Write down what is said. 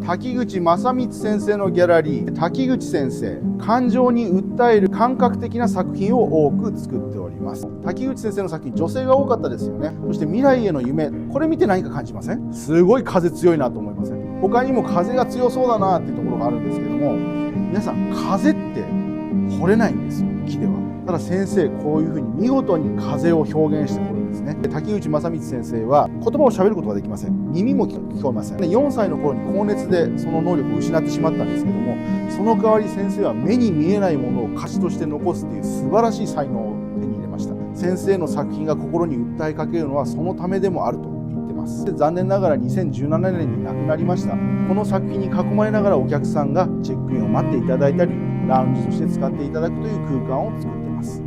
滝口正光先生のギャラリー、滝口先生、感情に訴える感覚的な作品を多く作っております。滝口先生の作品、女性が多かったですよね。そして未来への夢、これ見て何か感じません？すごい風強いなと思いません？他にも風が強そうだなっていうところがあるんですけども、皆さん風って掘れないんですよ、木では。ただ先生、こういうふうに見事に風を表現してくるんですね。滝口正光先生は言葉を喋ることができません。耳も聞こえません。4歳の頃に高熱でその能力を失ってしまったんですけども、その代わり先生は目に見えないものを歌詞として残すという素晴らしい才能を手に入れました。先生の作品が心に訴えかけるのはそのためでもあると言ってます。残念ながら2017年に亡くなりました。この作品に囲まれながらお客さんがチェックインを待っていただいたり、ラウンジとして使っていただくという空間を作っています。